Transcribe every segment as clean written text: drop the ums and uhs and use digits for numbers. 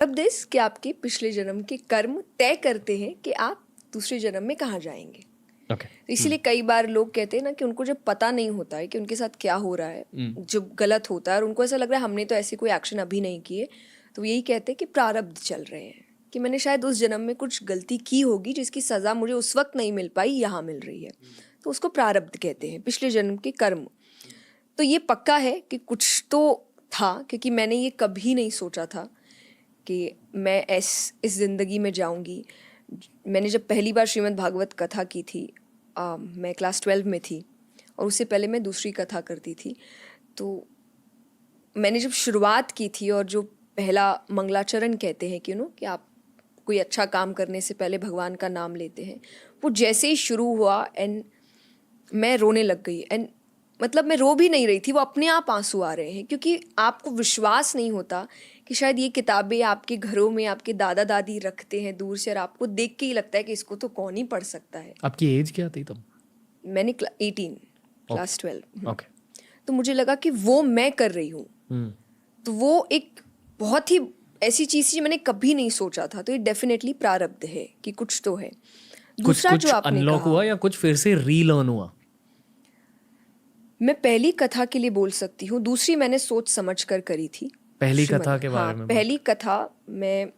अब दिस कि आपके पिछले जन्म के कर्म तय करते हैं कि आप दूसरे जन्म में कहाँ जाएंगे। ओके तो इसीलिए कई बार लोग कहते हैं ना कि उनको जब पता नहीं होता है कि उनके साथ क्या हो रहा है, जो गलत होता है, और उनको ऐसा लग रहा है हमने तो ऐसे कोई एक्शन अभी नहीं किए, तो यही कहते हैं कि प्रारब्ध चल रहे हैं, कि मैंने शायद उस जन्म में कुछ गलती की होगी जिसकी सज़ा मुझे उस वक्त नहीं मिल पाई, यहाँ मिल रही है, तो उसको प्रारब्ध कहते हैं, पिछले जन्म के कर्म। तो ये पक्का है कि कुछ तो था, क्योंकि मैंने ये कभी नहीं सोचा था कि मैं इस ज़िंदगी में जाऊंगी। मैंने जब पहली बार श्रीमद् भागवत कथा की थी, मैं क्लास 12 में थी, और उससे पहले मैं दूसरी कथा करती थी। तो मैंने जब शुरुआत की थी, और जो पहला मंगलाचरण कहते हैं कि कि आप कोई अच्छा काम करने से पहले भगवान का नाम लेते हैं, वो जैसे ही शुरू हुआ एंड मैं रोने लग गई। एंड मतलब मैं रो भी नहीं रही थी, वो अपने आप आंसू आ रहे हैं, क्योंकि आपको विश्वास नहीं होता कि शायद ये किताबें आपके घरों में आपके दादा दादी रखते हैं दूर से, और आपको देख के ही लगता है कि इसको तो कौन ही पढ़ सकता है। आपकी एज क्या थी तब? मैंने 18, क्लास 12। ओके तो मुझे लगा कि वो मैं कर रही हूँ, तो वो एक बहुत ही ऐसी चीज़ थी मैंने कभी नहीं सोचा था। तो ये डेफिनेटली प्रारब्ध है कि कुछ तो है। दूसरा कुछ जो आपने अनलॉक कहा, हुआ या कुछ फिर से रीलर्न हुआ? मैं पहली कथा के लिए बोल सकती हूँ, दूसरी मैंने सोच समझ कर करी थी। पहली कथा के बारे में पहली कथा मैं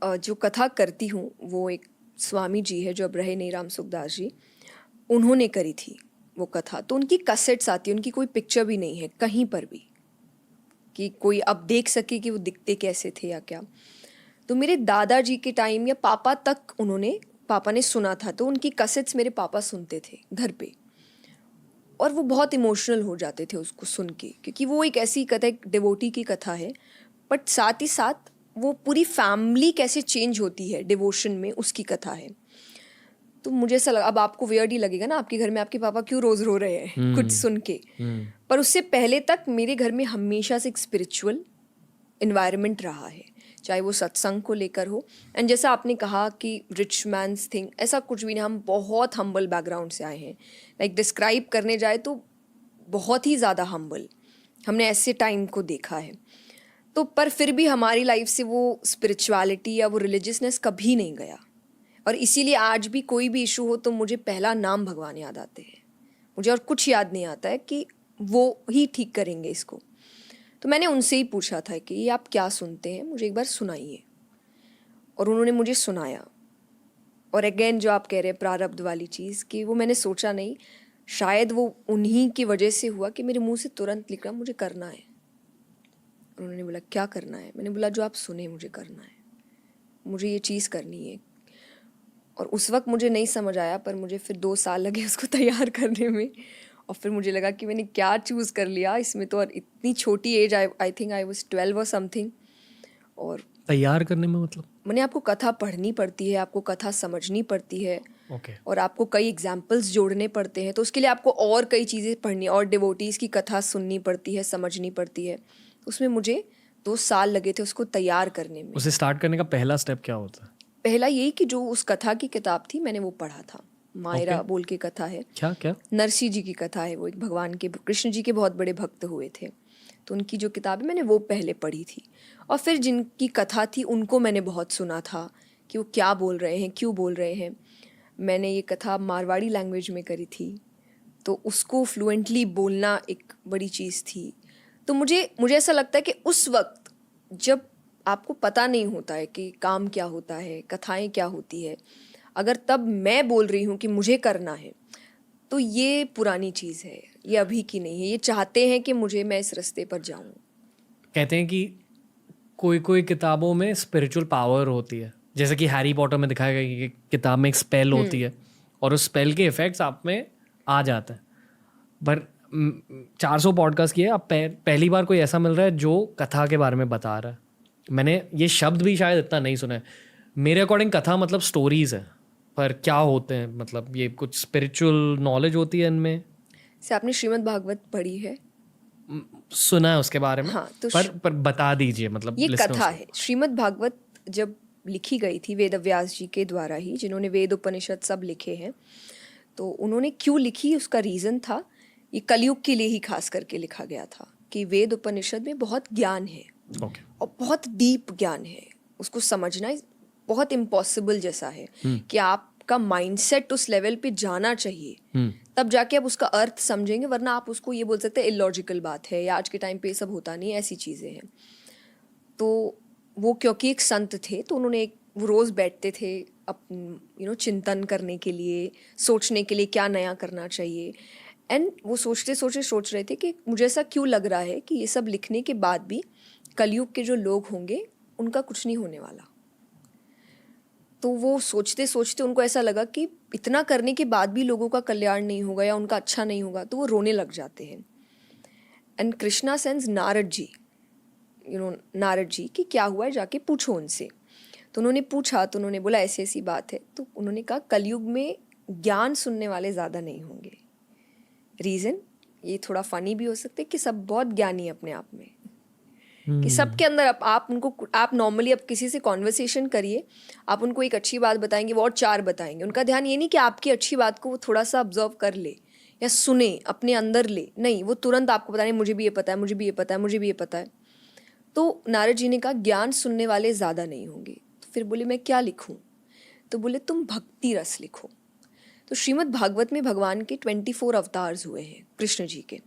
जो कथा करती हूँ वो एक स्वामी जी है जो अब रहे नहीं, राम सुखदास जी, उन्होंने करी थी वो कथा। तो उनकी कैसेट्स आती है, उनकी कोई पिक्चर भी नहीं है कहीं पर भी कि कोई अब देख सके कि वो दिखते कैसे थे या क्या। तो मेरे दादाजी के टाइम या पापा तक पापा ने सुना था, तो उनकी कैसेट्स मेरे पापा सुनते थे घर पे, और वो बहुत इमोशनल हो जाते थे उसको सुन के, क्योंकि वो एक ऐसी कथा, एक डिवोटी की कथा है, बट साथ ही साथ वो पूरी फैमिली कैसे चेंज होती है डिवोशन में, उसकी कथा है। तो मुझे ऐसा लगा, अब आपको वियर्ड ही लगेगा ना, आपके घर में आपके पापा क्यों रोज़ रो रहे हैं कुछ सुन के, पर उससे पहले तक मेरे घर में हमेशा से एक स्पिरिचुअल इन्वायरमेंट रहा है, चाहे वो सत्संग को लेकर हो। एंड जैसा आपने कहा कि रिच मैन्स थिंग, ऐसा कुछ भी नहीं, हम बहुत हम्बल बैकग्राउंड से आए हैं। लाइक डिस्क्राइब करने जाए तो बहुत ही ज़्यादा हम्बल, हमने ऐसे टाइम को देखा है। तो पर फिर भी हमारी लाइफ से वो स्पिरिचुअलिटी या वो रिलीजियसनेस कभी नहीं गया, और इसीलिए आज भी कोई भी इशू हो तो मुझे पहला नाम भगवान याद आते हैं, मुझे और कुछ याद नहीं आता है कि वो ही ठीक करेंगे इसको। तो मैंने उनसे ही पूछा था कि ये आप क्या सुनते हैं, मुझे एक बार सुनाइए, और उन्होंने मुझे सुनाया। और अगेन जो आप कह रहे हैं प्रारब्ध वाली चीज़, कि वो मैंने सोचा नहीं, शायद वो उन्हीं की वजह से हुआ कि मेरे मुंह से तुरंत निकला मुझे करना है। उन्होंने बोला क्या करना है, मैंने बोला जो आप सुने मुझे करना है, मुझे ये चीज़ करनी है। और उस वक्त मुझे नहीं समझ आया, पर मुझे फिर 2 साल लगे उसको तैयार करने में, और फिर मुझे लगा कि मैंने क्या चूज़ कर लिया इसमें। तो और इतनी छोटी age, I think I was 12 और समथिंग। और तैयार करने में मतलब मैंने, आपको कथा पढ़नी पड़ती है, आपको कथा समझनी पड़ती है, ओके और आपको कई एग्जाम्पल्स जोड़ने पड़ते हैं, तो उसके लिए आपको और कई चीज़ें पढ़नी, और डिवोटीज़ की कथा सुननी पड़ती है, समझनी पड़ती है। उसमें मुझे 2 साल लगे थे उसको तैयार करने में। उसे स्टार्ट करने का पहला स्टेप क्या होता है? पहला यही कि जो उस कथा की किताब थी मैंने वो पढ़ा था, मायरा बोल के कथा है, क्या क्या? नरसिंह जी की कथा है, वो एक भगवान के, कृष्ण जी के बहुत बड़े भक्त हुए थे, तो उनकी जो किताब है मैंने वो पहले पढ़ी थी। और फिर जिनकी कथा थी उनको मैंने बहुत सुना था कि वो क्या बोल रहे हैं, क्यों बोल रहे हैं। मैंने ये कथा मारवाड़ी लैंग्वेज में करी थी, तो उसको फ्लुएंटली बोलना एक बड़ी चीज़ थी। तो मुझे ऐसा लगता है कि उस वक्त जब आपको पता नहीं होता है कि काम क्या होता है, कथाएं क्या होती है, अगर तब मैं बोल रही हूँ कि मुझे करना है, तो ये पुरानी चीज़ है, ये अभी की नहीं है। ये चाहते हैं कि मैं इस रास्ते पर जाऊँ। कहते हैं कि कोई कोई किताबों में स्पिरिचुअल पावर होती है, जैसे कि हैरी पॉटर में दिखाया गया कि किताब में एक स्पेल होती है और उस स्पेल के इफेक्ट्स आप में आ जाते हैं। पर 400 पॉडकास्ट किए, अब पहली बार कोई ऐसा मिल रहा है जो कथा के बारे में बता रहा है। मैंने ये शब्द भी शायद इतना नहीं सुना है। मेरे अकॉर्डिंग कथा मतलब स्टोरीज है, पर क्या होते हैं, मतलब ये कुछ स्पिरिचुअल नॉलेज होती है इनमें? से आपने श्रीमद् भागवत पढ़ी है? सुना है उसके बारे में। हाँ, तो पर बता दीजिए, मतलब ये listeners कथा को। है। श्रीमद् भागवत जब लिखी गई थी वेद व्यास जी के द्वारा ही, जिन्होंने वेद उपनिषद सब लिखे हैं, तो उन्होंने क्यों लिखी उसका रीज़न था, ये कलयुग के लिए ही खास करके लिखा गया था कि वेद उपनिषद में बहुत ज्ञान है, ओके और बहुत डीप ज्ञान है, उसको समझना बहुत इम्पॉसिबल जैसा है कि आपका माइंडसेट उस लेवल पे जाना चाहिए, तब जाके आप उसका अर्थ समझेंगे, वरना आप उसको ये बोल सकते हैं इलॉजिकल बात है या आज के टाइम पे ये सब होता नहीं, ऐसी चीज़ें हैं। तो वो क्योंकि एक संत थे तो उन्होंने वो रोज़ बैठते थे चिंतन करने के लिए, सोचने के लिए क्या नया करना चाहिए। एंड वो सोच रहे थे कि मुझे ऐसा क्यों लग रहा है कि ये सब लिखने के बाद भी कलयुग के जो लोग होंगे उनका कुछ नहीं होने वाला। तो वो सोचते सोचते उनको ऐसा लगा कि इतना करने के बाद भी लोगों का कल्याण नहीं होगा या उनका अच्छा नहीं होगा, तो वो रोने लग जाते हैं। एंड कृष्णा सेंस नारद जी कि क्या हुआ है, जाके पूछो उनसे। तो उन्होंने पूछा तो उन्होंने बोला ऐसी ऐसी बात है। तो उन्होंने कहा कलयुग में ज्ञान सुनने वाले ज़्यादा नहीं होंगे। रीज़न ये थोड़ा फनी भी हो सकता है कि सब बहुत ज्ञानी अपने आप में, कि सबके अंदर आप नॉर्मली अब किसी से कॉन्वर्सेशन करिए, आप उनको एक अच्छी बात बताएंगे, वो और 4 बताएंगे। उनका ध्यान ये नहीं कि आपकी अच्छी बात को वो थोड़ा सा ऑब्जर्व कर ले या सुने, अपने अंदर ले, नहीं, वो तुरंत आपको बताएंगे मुझे भी ये पता है, मुझे भी ये पता है, मुझे भी ये पता है। तो नारद जी ने कहा ज्ञान सुनने वाले ज़्यादा नहीं होंगे। तो फिर बोले मैं क्या लिखूं? तो बोले तुम भक्ति रस लिखो। तो श्रीमद् भागवत में भगवान के 24 अवतार्स हुए हैं कृष्ण जी के,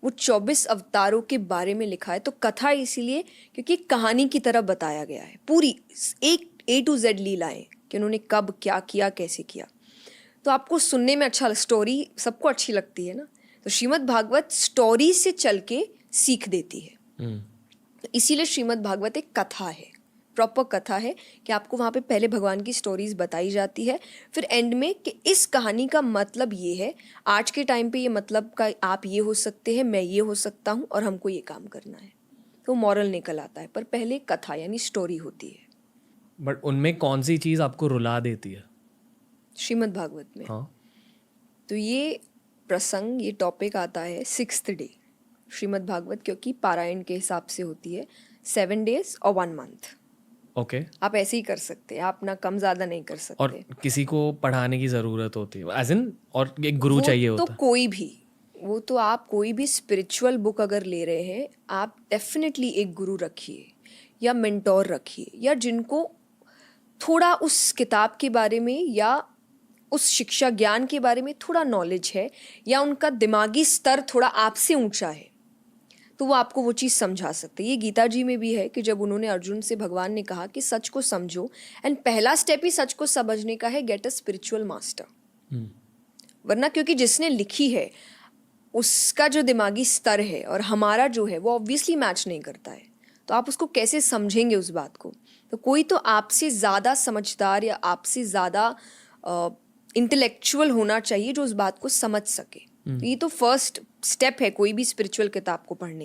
वो 24 अवतारों के बारे में लिखा है। तो कथा इसीलिए क्योंकि कहानी की तरह बताया गया है, पूरी एक A to Z लीलाएं कि उन्होंने कब क्या किया, कैसे किया। तो आपको सुनने में अच्छा, स्टोरी सबको अच्छी लगती है ना, तो श्रीमद् भागवत स्टोरी से चल के सीख देती है। तो इसीलिए श्रीमद् भागवत एक कथा है, प्रॉपर कथा है कि आपको वहाँ पे पहले भगवान की स्टोरीज बताई जाती है, फिर एंड में कि इस कहानी का मतलब ये है, आज के टाइम पे ये मतलब का आप ये हो सकते हैं, मैं ये हो सकता हूँ और हमको ये काम करना है, तो मॉरल निकल आता है। पर पहले कथा यानी स्टोरी होती है। बट उनमें कौन सी चीज़ आपको रुला देती है? श्रीमद् भागवत में हाँ तो ये प्रसंग, ये टॉपिक आता है 6th डे श्रीमद् भागवत, क्योंकि पारायण के हिसाब से होती है 7 days और 1 month। ओके आप ऐसे ही कर सकते हैं, आप ना कम ज़्यादा नहीं कर सकते। और किसी को पढ़ाने की ज़रूरत होती है एज इन, और एक गुरु चाहिए तो होता है? कोई भी, वो तो आप कोई भी स्पिरिचुअल बुक अगर ले रहे हैं, आप डेफिनेटली एक गुरु रखिए या मेंटोर रखिए, या जिनको थोड़ा उस किताब के बारे में या उस शिक्षा ज्ञान के बारे में थोड़ा नॉलेज है, या उनका दिमागी स्तर थोड़ा आपसे ऊंचा है, तो वो आपको वो चीज़ समझा सकते हैं। ये गीता जी में भी है कि जब उन्होंने अर्जुन से, भगवान ने कहा कि सच को समझो, एंड पहला स्टेप ही सच को समझने का है, गेट अ स्पिरिचुअल मास्टर। वरना क्योंकि जिसने लिखी है उसका जो दिमागी स्तर है और हमारा जो है वो ऑब्वियसली मैच नहीं करता है, तो आप उसको कैसे समझेंगे उस बात को? तो कोई तो आपसे ज़्यादा समझदार या आपसे ज़्यादा इंटेलेक्चुअल होना चाहिए जो उस बात को समझ सके। तो ये तो फर्स्ट स्टेप है कोई भी स्पिरिचुअल किताब को पढ़ने